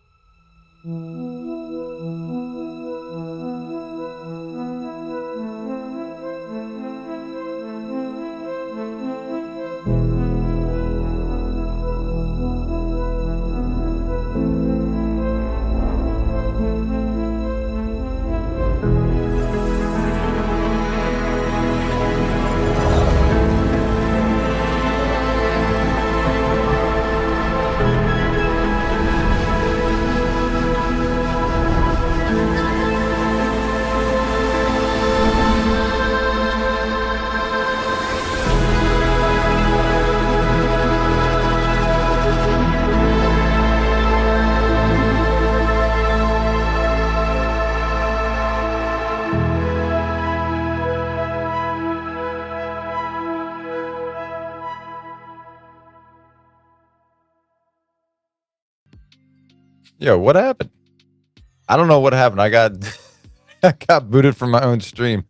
Yo, what happened? I don't know what happened. I got I got booted from my own stream.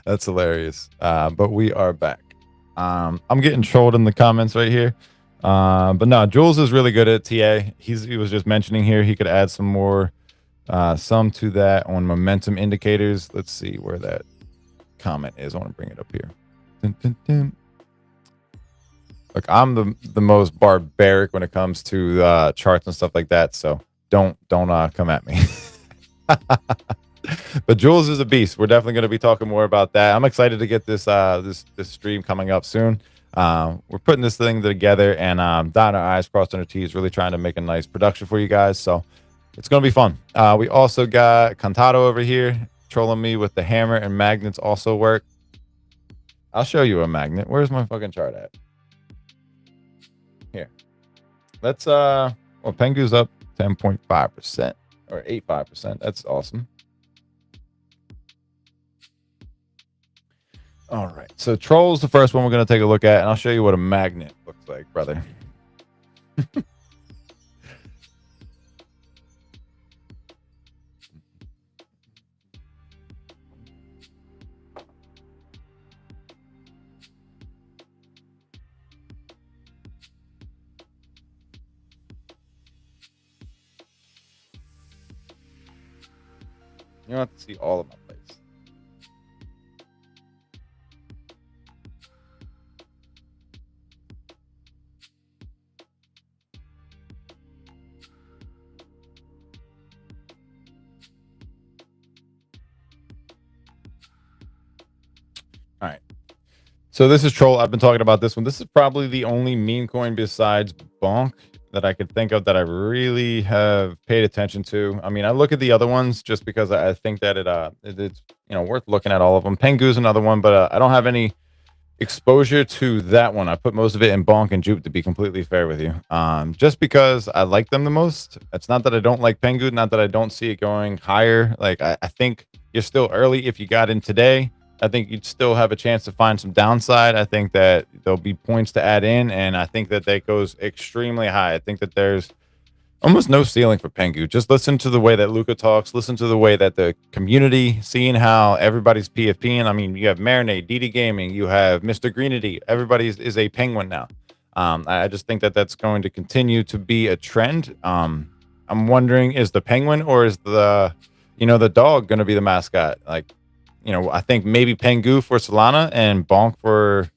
That's hilarious. But we are back. I'm getting trolled in the comments right here. But no, Jules is really good at TA. He was just mentioning here he could add some more some to that on momentum indicators. Let's see where that comment is. I want to bring it up here. Dun, dun, dun. Look, I'm the most barbaric when it comes to charts and stuff like that. So don't come at me. But Jules is a beast. We're definitely going to be talking more about that. I'm excited to get this this stream coming up soon. We're putting this thing together and dotting our I's, crossing our T's, really trying to make a nice production for you guys. So it's going to be fun. We also got Cantado over here trolling me with the hammer and magnets also work. I'll show you a magnet. Where's my fucking chart at? Here. Let's well, Pengu's up 10.5% or 85%. That's awesome. All right. So Troll's the first one we're going to take a look at, and I'll show you what a magnet looks like, brother. You don't have to see all of my plays. All right. So this is Troll. I've been talking about this one. This is probably the only meme coin besides Bonk that I could think of that I really have paid attention to. I mean, I look at the other ones just because I think that it's worth looking at all of them. Pengu's another one, but I don't have any exposure to that one. I put most of it in Bonk and Jupe, to be completely fair with you. Just because I like them the most. It's not that I don't like Pengu, not that I don't see it going higher. Like I think you're still early if you got in today. I think you'd still have a chance to find some downside. I think that there'll be points to add in, and I think that goes extremely high. I think that there's almost no ceiling for Pengu. Just listen to the way that Luca talks. Listen to the way that the community, seeing how everybody's PFPing. I mean, you have Marinade, DD Gaming, you have Mr. Greenity. Everybody is a penguin now. I just think that that's going to continue to be a trend. I'm wondering, is the penguin or is the dog going to be the mascot? Like, I think maybe Pengu for Solana and Bonk for...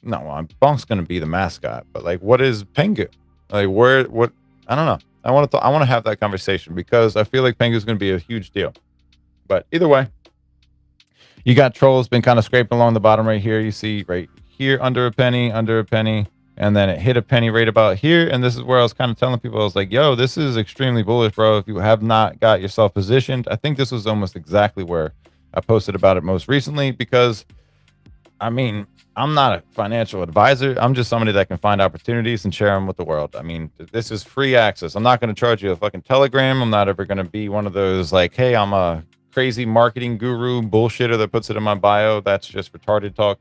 No, Bonk's going to be the mascot. But, like, what is Pengu? Like, what... I don't know. I want to have that conversation because I feel like Pengu is going to be a huge deal. But either way, You got Trolls been kind of scraping along the bottom right here. You see right here under a penny, and then it hit a penny right about here. And this is where I was kind of telling people, I was like, yo, this is extremely bullish, bro. If you have not got yourself positioned, I think this was almost exactly where I posted about it most recently, because I mean, I'm not a financial advisor. I'm just somebody that can find opportunities and share them with the world. I mean, this is free access. I'm not going to charge you a fucking Telegram. I'm not ever going to be one of those like, hey, I'm a crazy marketing guru bullshitter that puts it in my bio. That's just retarded talk.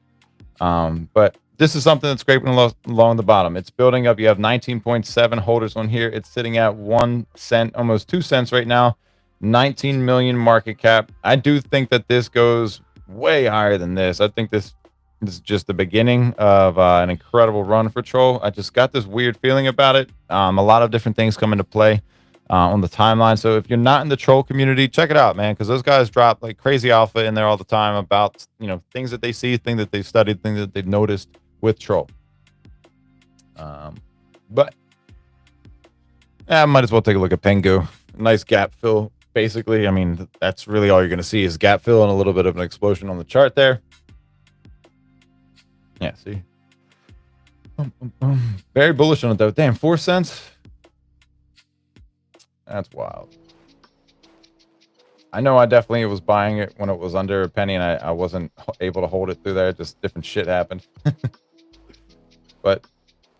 But this is something that's scraping along the bottom. It's building up. You have 19.7 holders on here. It's sitting at 1 cent, almost 2 cents right now. 19 million market cap. I do think that this goes way higher than this. I think this is just the beginning of an incredible run for Troll. I just got this weird feeling about it. A lot of different things come into play on the timeline. So if you're not in the Troll community, check it out, man, because those guys drop like crazy alpha in there all the time about, you know, things that they see, things that they've studied, things that they've noticed with Troll. But I might as well take a look at Pengu. Nice gap fill, basically. I mean, that's really all you're going to see is gap fill and a little bit of an explosion on the chart there. Yeah, see? Very bullish on it, though. Damn, 4 cents? That's wild. I know I definitely was buying it when it was under a penny, and I wasn't able to hold it through there. Just different shit happened. But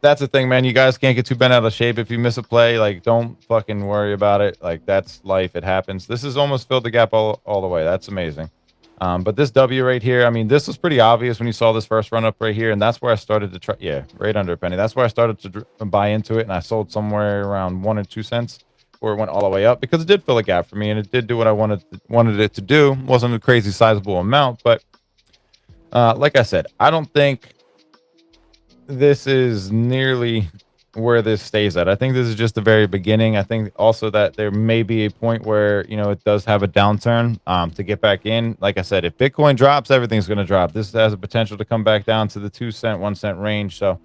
that's the thing, man. You guys can't get too bent out of shape if you miss a play. Like, don't fucking worry about it. Like, that's life. It happens. This has almost filled the gap all the way. That's amazing. But this W right here, I mean, this was pretty obvious when you saw this first run up right here, and that's where I started to try. Yeah, right under a penny. That's where I started to buy into it, and I sold somewhere around 1 or 2 cents, where it went all the way up, because it did fill a gap for me, and it did do what I wanted it to do. It wasn't a crazy sizable amount, but like I said, I don't think this is nearly where this stays at. I think this is just the very beginning. I think also that there may be a point where, you know, it does have a downturn to get back in. Like I said, if Bitcoin drops, everything's going to drop. This has a potential to come back down to the 2 cent, 1 cent range. So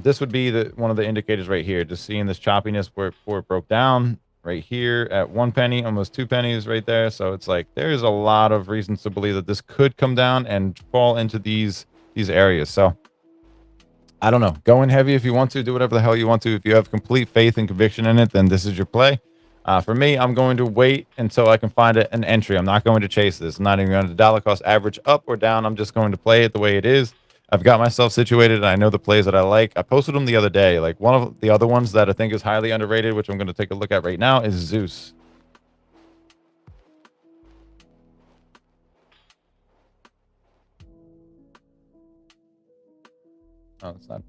this would be one of the indicators right here, just seeing this choppiness before it broke down right here at 1 penny, almost 2 pennies right there. So it's like there's a lot of reasons to believe that this could come down and fall into these areas. So I don't know. Go in heavy if you want to. Do whatever the hell you want to. If you have complete faith and conviction in it, then this is your play. For me, I'm going to wait until I can find an entry. I'm not going to chase this. I'm not even going to dollar cost average up or down. I'm just going to play it the way it is. I've got myself situated, and I know the plays that I like. I posted them the other day. Like, one of the other ones that I think is highly underrated, which I'm going to take a look at right now, is Zeus. Oh, it's not.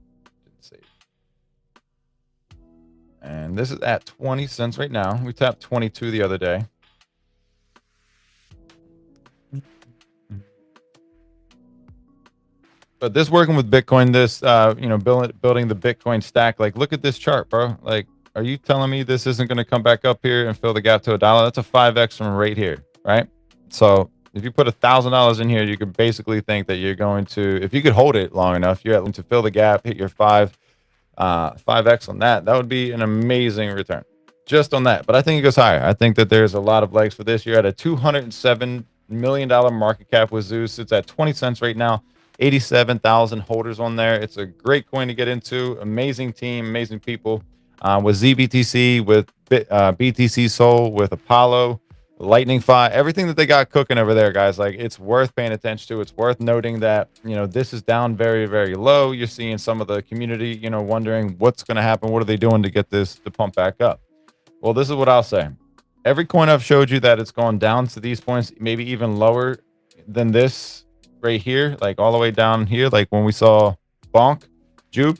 Didn't save. And this is at 20 cents right now. We tapped 22 the other day. But this working with Bitcoin, this you know, building the Bitcoin stack. Like, look at this chart, bro. Like, are you telling me this isn't going to come back up here and fill the gap to $1? That's a 5x from right here, right? So if you put $1,000 in here, you could basically think that you're going to, if you could hold it long enough, you're able to fill the gap, hit your 5x on that. That would be an amazing return just on that. But I think it goes higher. I think that there's a lot of legs for this. You're at a $207 million market cap with Zeus. It's at 20 cents right now. 87,000 holders on there. It's a great coin to get into. Amazing team, amazing people. With ZBTC, with BTC Soul, with Apollo, Lightning Fi, everything that they got cooking over there, guys. Like, it's worth paying attention to. It's worth noting that, you know, this is down very, very low. You're seeing some of the community, you know, wondering what's going to happen. What are they doing to get this to pump back up? Well, this is what I'll say. Every coin I've showed you that it's gone down to these points, maybe even lower than this right here, like all the way down here, like when we saw Bonk, Juke,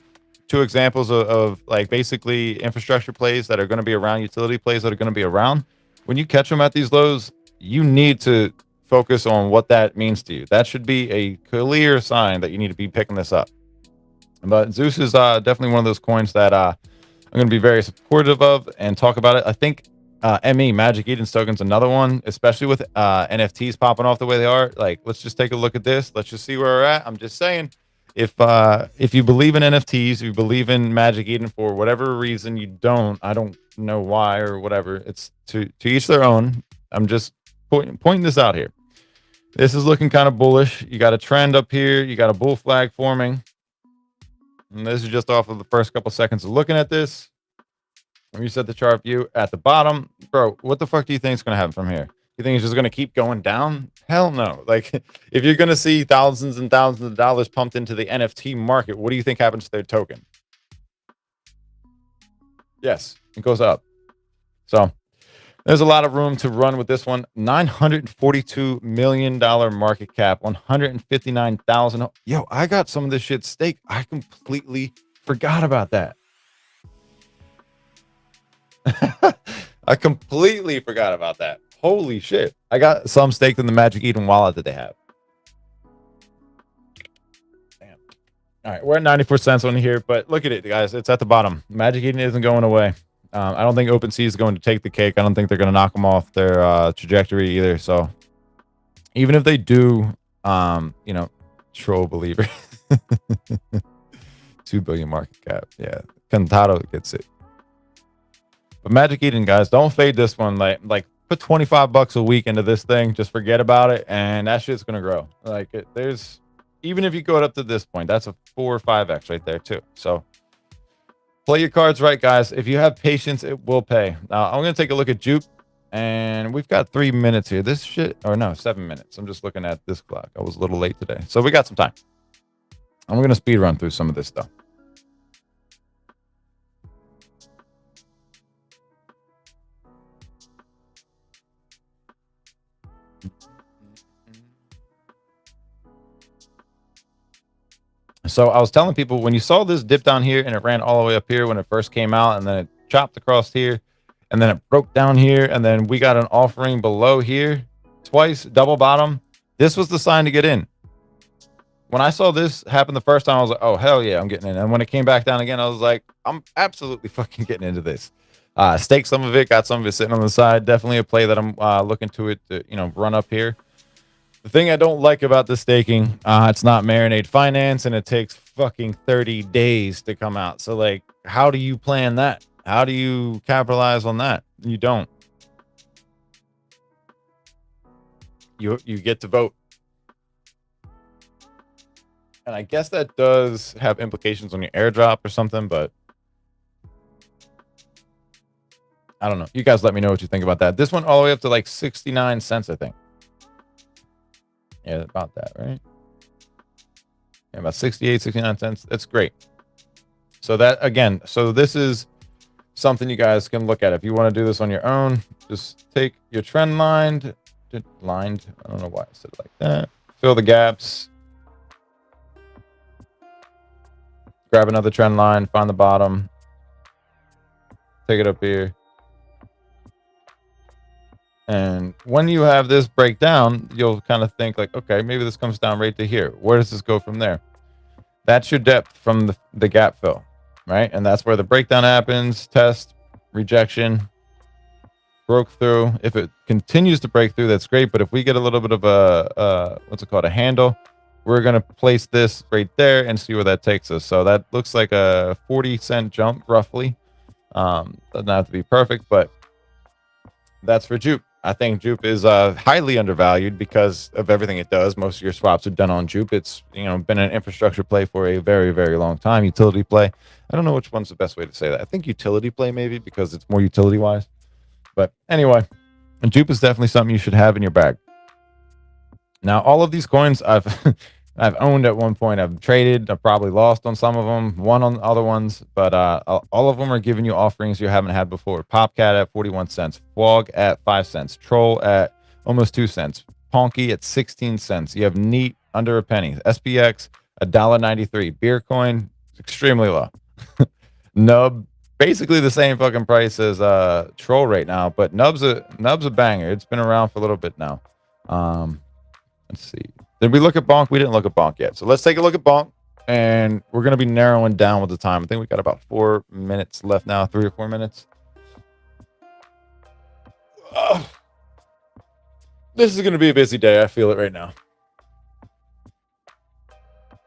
two examples of like basically infrastructure plays that are going to be around, utility plays that are going to be around. When you catch them at these lows, you need to focus on what that means to you. That should be a clear sign that you need to be picking this up. But Zeus is definitely one of those coins that I'm going to be very supportive of and talk about it. I think ME, Magic Eden's token's another one, especially with NFTs popping off the way they are. Like, let's just take a look at this. Let's just see where we're at. I'm just saying, if you believe in NFTs, if you believe in Magic Eden for whatever reason, I don't know why or whatever. It's to each their own. I'm just pointing this out here. This is looking kind of bullish. You got a trend up here. You got a bull flag forming. And this is just off of the first couple seconds of looking at this. When you set the chart view at the bottom, bro, what the fuck do you think is going to happen from here? You think it's just going to keep going down? Hell no. Like, if you're going to see thousands and thousands of dollars pumped into the NFT market, what do you think happens to their token? Yes, it goes up. So there's a lot of room to run with this one. $942 million market cap, 159,000. Yo, I got some of this shit staked. I completely forgot about that. I completely forgot about that. Holy shit. I got some staked in the Magic Eden wallet that they have. Damn. All right, we're at 94 cents on here, but look at it, guys. It's at the bottom. Magic Eden isn't going away. I don't think OpenSea is going to take the cake. I don't think they're going to knock them off their trajectory either. So even if they do, you know, troll believer. 2 billion market cap. Yeah. Cantado gets it. But Magic Eden, guys, don't fade this one. Like put $25 a week into this thing. Just forget about it, and that shit's gonna grow. Like there's, even if you go up to this point, that's a 4 or 5x right there too. So play your cards right, guys. If you have patience, it will pay. Now I'm gonna take a look at Jupe, and we've got 3 minutes here. This shit, or no, 7 minutes. I'm just looking at this clock. I was a little late today, so we got some time. I'm gonna speed run through some of this stuff. So I was telling people, when you saw this dip down here and it ran all the way up here when it first came out, and then it chopped across here, and then it broke down here, and then we got an offering below here twice, double bottom. This was the sign to get in. When I saw this happen the first time, I was like, oh, hell yeah, I'm getting in. And when it came back down again, I was like, I'm absolutely fucking getting into this. Staked some of it, got some of it sitting on the side. Definitely a play that I'm looking to it to, you know, run up here. The thing I don't like about the staking, it's not Marinade Finance, and it takes fucking 30 days to come out. So, like, how do you plan that? How do you capitalize on that? You don't. You get to vote. And I guess that does have implications on your airdrop or something, but I don't know. You guys let me know what you think about that. This one all the way up to like 69 cents, I think. Yeah, about that, right? Yeah, about 68, 69 cents. That's great. So that, again, so this is something you guys can look at. If you want to do this on your own, just take your trend line, I don't know why I said it like that. Fill the gaps. Grab another trend line, find the bottom. Take it up here. And when you have this breakdown, you'll kind of think like, okay, maybe this comes down right to here. Where does this go from there? That's your depth from the gap fill, right? And that's where the breakdown happens, test, rejection, broke through. If it continues to break through, that's great. But if we get a little bit of a what's it called, a handle, we're going to place this right there and see where that takes us. So that looks like a 40-cent jump, roughly. Doesn't have to be perfect, but that's for Jupe. I think Jupe is highly undervalued because of everything it does. Most of your swaps are done on Jupe. It's, you know, been an infrastructure play for a very, very long time. Utility play. I don't know which one's the best way to say that. I think utility play maybe because it's more utility wise. But anyway, Jupe is definitely something you should have in your bag. Now, all of these coins I've owned at one point. I've traded. I've probably lost on some of them, won on other ones, but all of them are giving you offerings you haven't had before. Popcat at 41 cents, Fwog at 5 cents, Troll at almost 2 cents, Ponky at 16 cents. You have Neat under a penny, SPX $1.93, Beercoin extremely low, Nub basically the same fucking price as Troll right now, but Nub's a banger. It's been around for a little bit now. Let's see. Did we look at Bonk? We didn't look at Bonk yet. So let's take a look at Bonk, and we're going to be narrowing down with the time. I think we got about 4 minutes left now, 3 or 4 minutes. This is going to be a busy day. I feel it right now.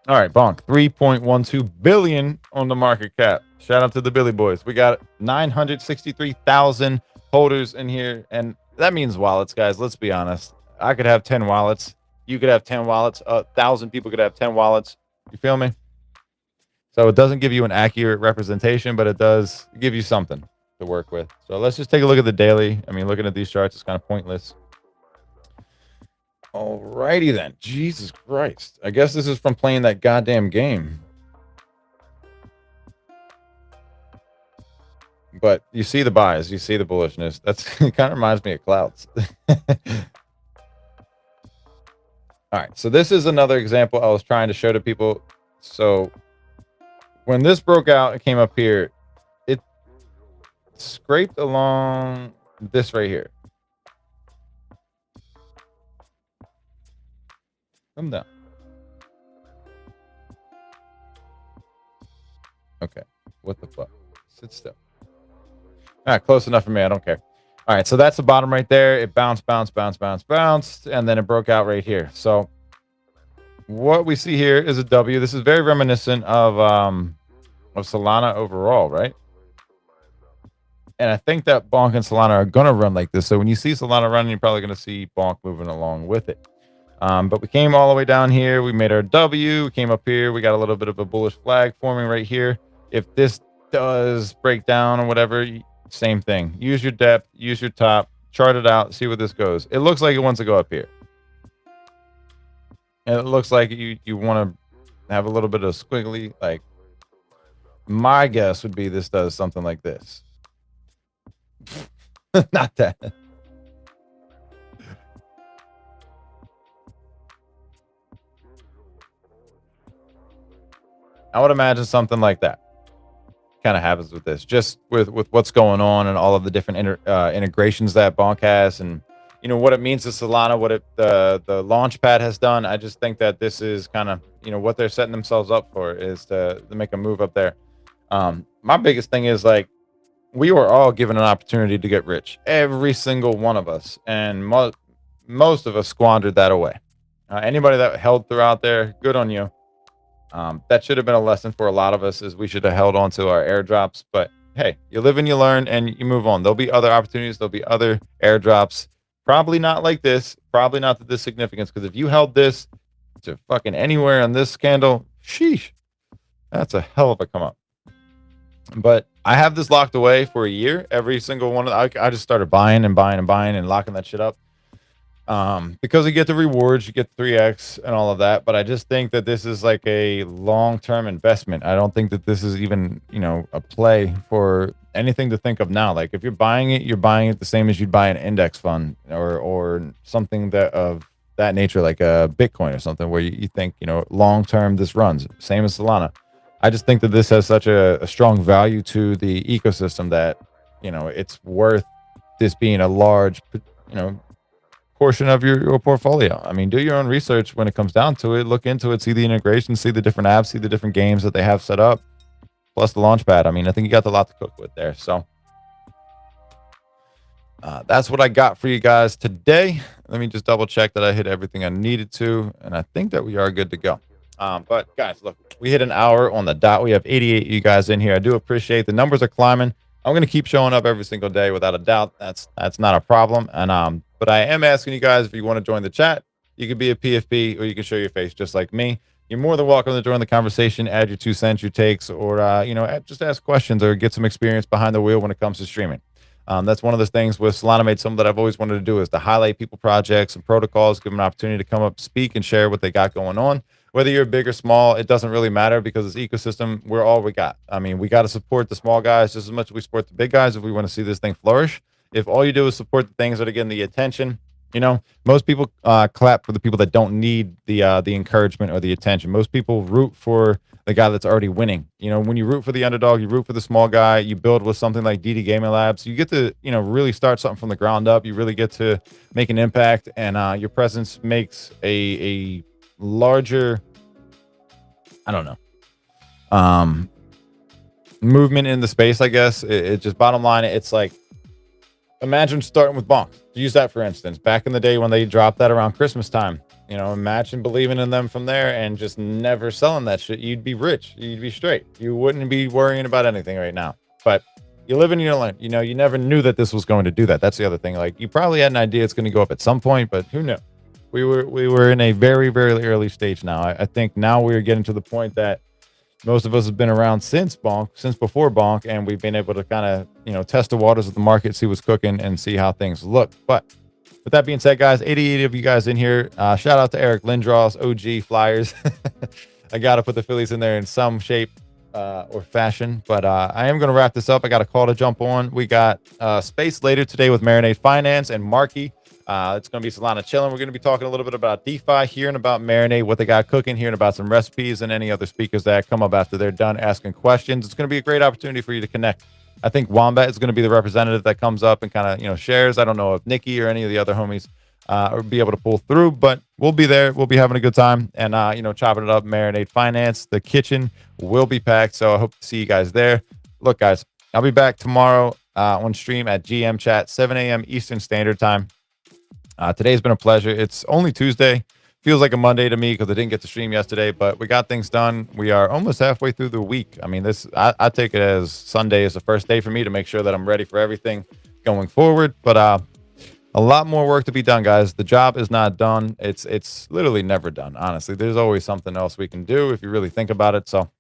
All right, Bonk, 3.12 billion on the market cap. Shout out to the Billy Boys. We got 963,000 holders in here, and that means wallets, guys. Let's be honest. I could have 10 wallets. You could have 10 wallets. 1,000 people could have 10 wallets. You feel me? So it doesn't give you an accurate representation, but it does give you something to work with. So let's just take a look at the daily. I mean, looking at these charts is kind of pointless. Alrighty then. Jesus Christ. I guess this is from playing that goddamn game. But you see the buys, you see the bullishness. That's it kind of reminds me of clouds. All right, so this is another example I was trying to show to people. So when this broke out, it came up here. It scraped along this right here. Come down. Okay, what the fuck? Sit still. All right, close enough for me. I don't care. All right, so that's the bottom right there. It bounced, and then it broke out right here. So what we see here is a W. This is very reminiscent of Solana overall, right? And I think that Bonk and Solana are going to run like this. So when you see Solana running, you're probably going to see Bonk moving along with it. But we came all the way down here. We made our W. We came up here. We got a little bit of a bullish flag forming right here. If this does break down or whatever, same thing. Use your depth, use your top, chart it out, see where this goes. It looks like it wants to go up here. And it looks like you want to have a little bit of squiggly. Like, my guess would be this does something like this. Not that. I would imagine something like that kind of happens with this, just with what's going on and all of the different integrations that Bonk has, and what it means to Solana, what the launch pad has done. I just think that this is kind of what they're setting themselves up for, is to make a move up there. My biggest thing is, like, we were all given an opportunity to get rich, every single one of us, and most of us squandered that away. Anybody that held throughout there, good on you. That should have been a lesson for a lot of us, is we should have held on to our airdrops. But hey, you live and you learn and you move on. There'll be other opportunities. There'll be other airdrops. Probably not like this. Probably not to this significance. Because if you held this to fucking anywhere on this candle, sheesh, that's a hell of a come up. But I have this locked away for a year. Every single one. I just started buying and locking that shit up. Because you get the rewards, you get 3x and all of that. But I just think that this is like a long-term investment. I don't think that this is even, a play for anything to think of now. Like, if you're buying it the same as you'd buy an index fund or something of that nature, like a Bitcoin or something, where you think, long-term this runs. Same as Solana. I just think that this has such a strong value to the ecosystem that, it's worth this being a large, portion of your portfolio. I mean, do your own research when it comes down to it. Look into it, see the integration, see the different apps, see the different games that they have set up, plus the launch pad. I mean, I think you got a lot to cook with there. So that's what I got for you guys today. Let me just double check that I hit everything I needed to, and I think that we are good to go. But guys, look, we hit an hour on the dot. We have 88 of you guys in here. I do appreciate the numbers are climbing. I'm going to keep showing up every single day without a doubt. That's not a problem. And but I am asking you guys, if you want to join the chat, you can be a PFP or you can show your face just like me. You're more than welcome to join the conversation, add your 2 cents, your takes, or just ask questions or get some experience behind the wheel when it comes to streaming. That's one of the things with Solana Made Some that I've always wanted to do, is to highlight people, projects, and protocols, give them an opportunity to come up, speak, and share what they got going on. Whether you're big or small, it doesn't really matter, because this ecosystem, we're all we got. I mean, we got to support the small guys just as much as we support the big guys if we want to see this thing flourish. If all you do is support the things that are getting the attention, most people clap for the people that don't need the encouragement or the attention. Most people root for the guy that's already winning. When you root for the underdog, you root for the small guy. You build with something like DD Gaming Labs. You get to really start something from the ground up. You really get to make an impact, and your presence makes a larger, I don't know, movement in the space. I guess it just, bottom line, it's like, imagine starting with Bonk. Use that for instance. Back in the day when they dropped that around Christmas time, imagine believing in them from there and just never selling that shit. You'd be rich. You'd be straight. You wouldn't be worrying about anything right now. But you live and you learn. You never knew that this was going to do that. That's the other thing. Like, you probably had an idea it's going to go up at some point, but who knew? We were in a very, very early stage now. I think now we're getting to the point that most of us have been around since before Bonk, and we've been able to kind of, test the waters of the market, see what's cooking, and see how things look. But with that being said, guys, 88 of you guys in here. Shout out to Eric Lindros, OG Flyers. I got to put the Phillies in there in some shape or fashion. But I am going to wrap this up. I got a call to jump on. We got space later today with Marinade Finance and Marky. It's going to be Solana chilling. We're going to be talking a little bit about DeFi, hearing about Marinade, what they got cooking, hearing about some recipes and any other speakers that come up after they're done asking questions. It's going to be a great opportunity for you to connect. I think Wombat is going to be the representative that comes up and kind of, shares. I don't know if Nikki or any of the other homies will be able to pull through, but we'll be there. We'll be having a good time and, chopping it up. Marinade Finance, the kitchen will be packed. So I hope to see you guys there. Look, guys, I'll be back tomorrow on stream at GM Chat, 7 a.m. Eastern Standard Time. Today's been a pleasure. It's only Tuesday. Feels like a Monday to me because I didn't get to stream yesterday, but we got things done. We are almost halfway through the week. I mean, I take it as Sunday is the first day for me to make sure that I'm ready for everything going forward. But a lot more work to be done, guys. The job is not done. It's literally never done, honestly. There's always something else we can do if you really think about it. So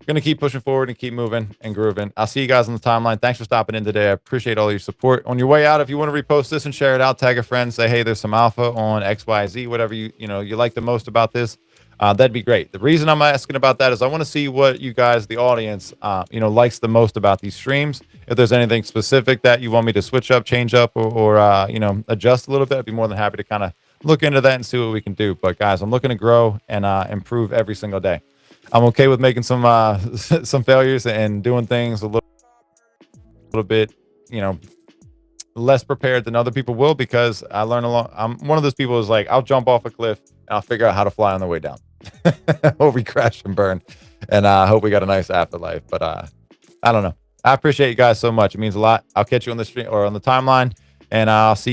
going to keep pushing forward and keep moving and grooving. I'll see you guys on the timeline. Thanks for stopping in today. I appreciate all your support. On your way out, if you want to repost this and share it out, tag a friend, say, hey, there's some alpha on XYZ, whatever you like the most about this. That'd be great. The reason I'm asking about that is I want to see what you guys, the audience, likes the most about these streams. If there's anything specific that you want me to switch up, change up, or adjust a little bit, I'd be more than happy to kind of look into that and see what we can do. But guys, I'm looking to grow and improve every single day. I'm okay with making some some failures and doing things a little bit, less prepared than other people will, because I learn a lot. I'm one of those people who's like, I'll jump off a cliff and I'll figure out how to fly on the way down. Or we crash and burn. And I hope we got a nice afterlife. But I don't know. I appreciate you guys so much. It means a lot. I'll catch you on the stream or on the timeline, and I'll see